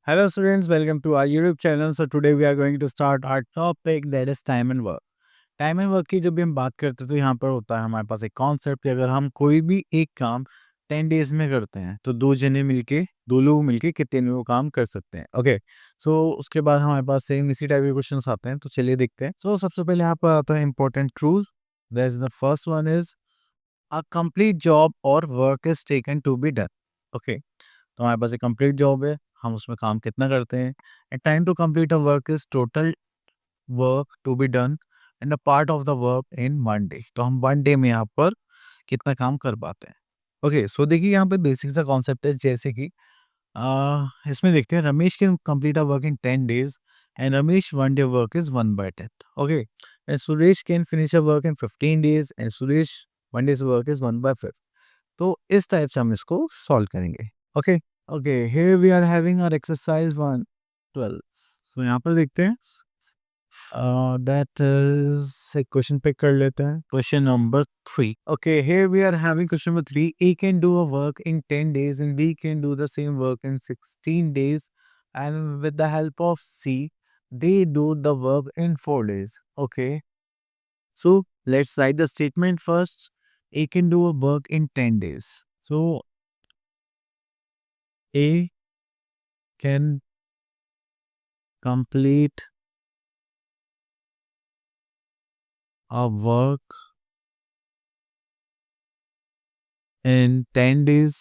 Hello students, welcome to our YouTube channel. So today we are going to start our topic that is time and work. Time and work की जब भी हम बात करते हैं तो यहाँ पर होता है हमारे पास एक कॉन्सेप्ट कि अगर हम कोई भी एक काम 10 डेज में करते हैं तो दो लोग मिलके कितने में वो काम कर सकते हैं। ओके, सो उसके बाद हमारे पास सेम इसी टाइप के क्वेश्चंस आते हैं, तो चलिए देखते हैं। सो सबसे पहले यहाँ पर आता है important truth. That is the first one is a complete job और work is taken to be done. Okay, तो हमारे पास एक कंप्लीट जॉब है, हम उसमें काम कितना करते हैं। And time to complete a work is total work to be done and a part of the work in one day. तो हम वन डे में यहाँ पर कितना काम कर पाते हैं। ओके, सो देखिए यहाँ पे बेसिक सा कॉन्सेप्ट है, जैसे कि इसमें देखते हैं Ramesh can complete a work in 10 days and Ramesh one day work is 1/10। Okay, and Suresh can finish a work in 15 days and Suresh one days work is 1/5। तो इस टाइप से हम इसको सॉल्व करेंगे। Okay, okay, here we are having our exercise 112। So यहाँ पर देखते हैं that is एक क्वेश्चन पिक कर लेते हैं, question number 3। Okay, here we are having question number 3। A can do a work in 10 days and B can do the same work in 16 days, and with the help of C they do the work in 4 days। Okay, so let's write the statement first। A can do a work in 10 days, so A can complete a work in 10 days.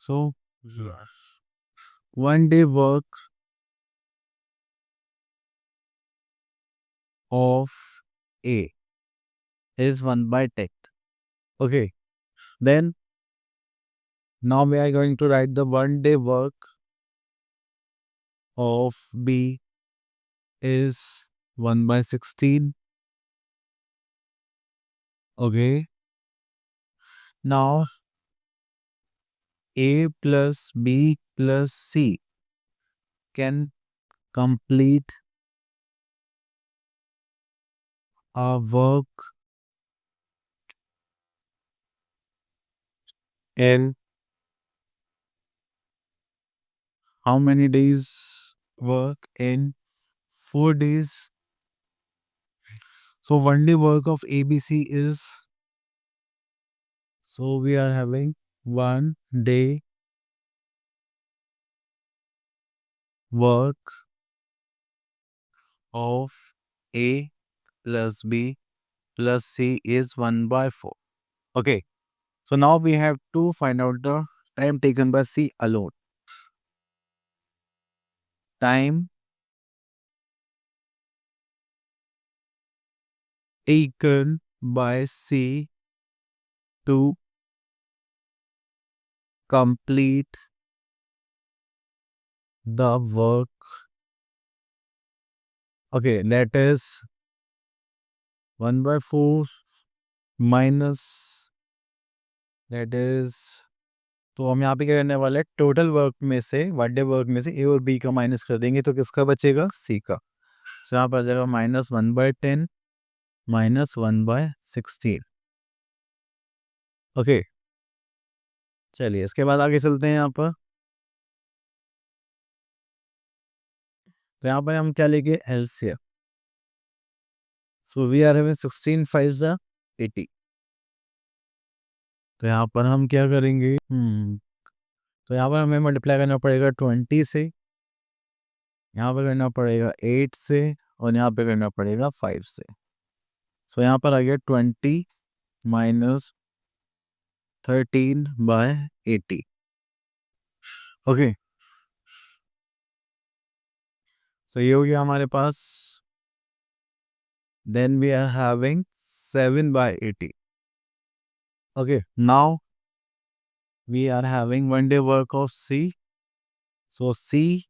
So, one day work of A is 1/10. Okay. Then, now we are going to write the one day work of B is 1/16. Okay. Now, A plus B plus C can complete a work in how many days? Work in 4 days. So one day work of ABC is, so we are having one day work of A plus B plus C is 1/4. Okay, so now we have to find out the time taken by C alone. Time taken by C to complete the work. Okay, that is 1/4 minus, that is, तो हम यहाँ पे क्या करने वाले हैं, total work में से, वन डे वर्क में से ए और बी का माइनस कर देंगे, तो किसका बचेगा, सी का। तो यहाँ पर आ जाएगा -1/10 -1/16। ओके, चलिए इसके बाद आगे चलते हैं यहाँ पर। तो यहाँ पर हम क्या लेंगे, LCM. So we are having 16 5 ज़ा 80। तो यहाँ पर हम क्या करेंगे, तो यहाँ पर हमें मल्टीप्लाई करना पड़ेगा 20 से, यहाँ पर करना पड़ेगा 8 से, और यहाँ पे करना पड़ेगा 5 से। सो यहाँ पर आ गया 20 माइनस 13/80। ओके, सो ये हो गया हमारे पास। Then we are having 7/80। Okay, now we are having one day work of C. So C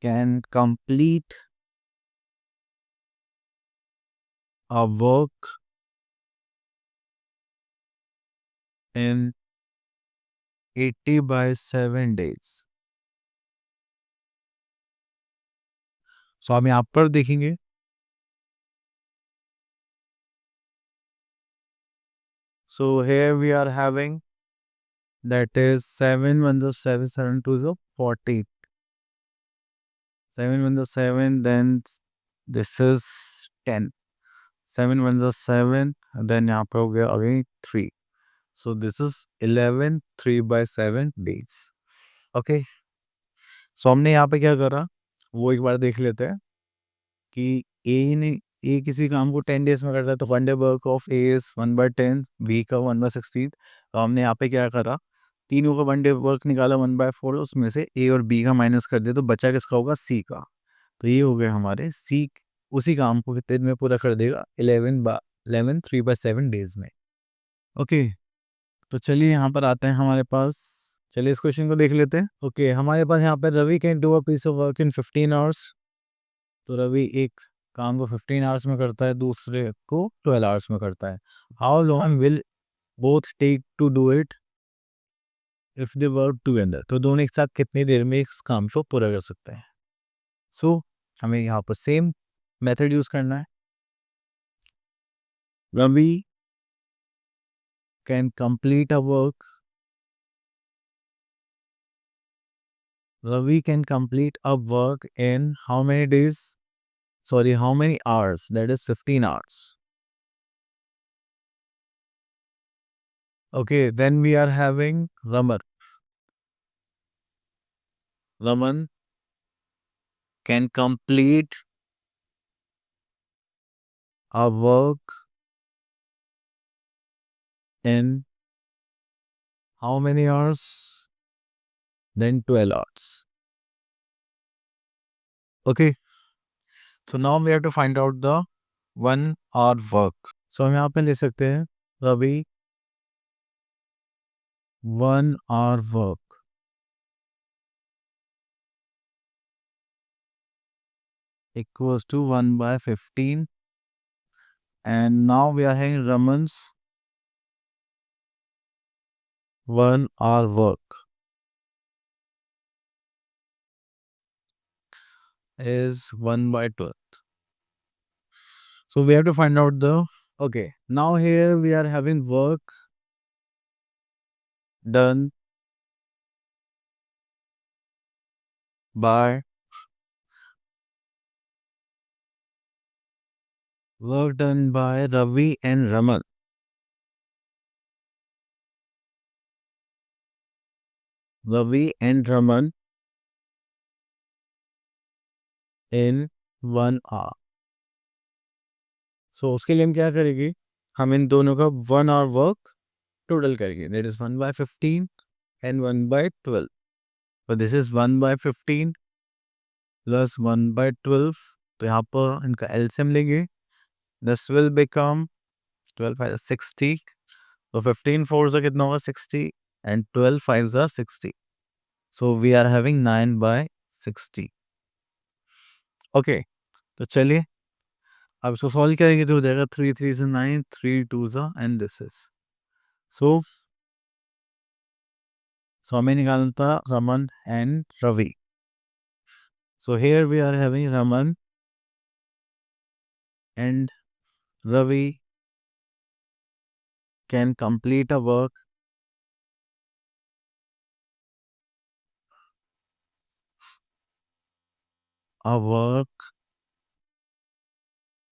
can complete a work in 80/7 days। सो हम यहाँ पर देखेंगे, so here we are having that is 7 1 the 7 7 2 the 40, 7 1 the 7, then this is 10, 7 1 the 7, and then यहाँ पे हो गया again 3, so this is 11 3 by 7 days. Okay, so हमने यहाँ पे क्या करा वो एक बार देख लेते हैं कि ए किसी काम को 10 डेज में करता है तो one day work of A is 1/10, B का 1/16, तो हमने यहाँ पे क्या करा तीनों का वन डे वर्क निकाला 1/4, उसमें से ए और बी का माइनस कर दिया तो बचा किसका होगा सी का, तो ये हो गया हमारे सी उसी काम को कितने दिन में पूरा कर देगा 11 3/7 डेज में. ओके, तो चलिए यहाँ पर आते हैं हमारे पास, चलिए इस क्वेश्चन को देख लेते हैं. ओके, हमारे पास यहाँ पे Ravi can do a piece of work in 15 hours, तो रवि एक काम को 15 आवर्स में करता है, दूसरे को 12 आवर्स में करता है. How long will both take to do it if they work together, तो दोनों एक साथ कितनी देर में इस काम को पूरा कर सकते हैं. सो हमें यहाँ पर सेम मेथड यूज करना है. Ravi can complete a work, Ravi can complete a work in how many days? Sorry, how many hours? That is 15 hours. Okay, then we are having Raman. Raman can complete a work in how many hours? Then 12 hours. Okay, so now we have to find out the 1 hour work. So हम यहाँ पे ले सकते हैं Ravi 1 hour work equals to 1/15, and now we are having Raman's 1 hour work is 1/12. So we have to find out the, okay, now here we are having work done by Ravi and Raman. Ravi and Raman in 1 hour. So उसके लिए हम क्या करेंगे, हम इन दोनों का 1 hour work total करेंगे, that is 1/15 and 1/12. So this is 1/15 plus 1/12, तो यहाँ पर इनका LCM लेंगे. This will become 12 5 60, so 15 4s are कितना होगा 60 and 12 5s are 60, so we are having 9/60. Okay, तो चलिए अब इसको सॉल्व करेंगे तो हो जाएगा 3 3 से 9, 3 2s and this is, so हमें निकालना था Raman and Ravi. So here we are having Raman and Ravi can complete a work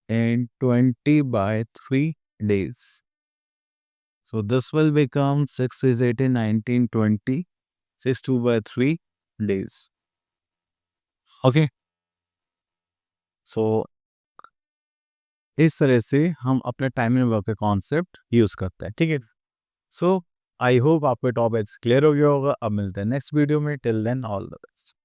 in 20/3 days. So this will become 6 is 18 19 20, 6 2/3 days. Okay, so इस तरह से हम अपने टाइम एंड वर्क का concept use करते हैं. ठीक है, सो आई होप आपको टॉपिक क्लियर हो गया होगा. अब मिलते हैं नेक्स्ट वीडियो में. Till then all the best.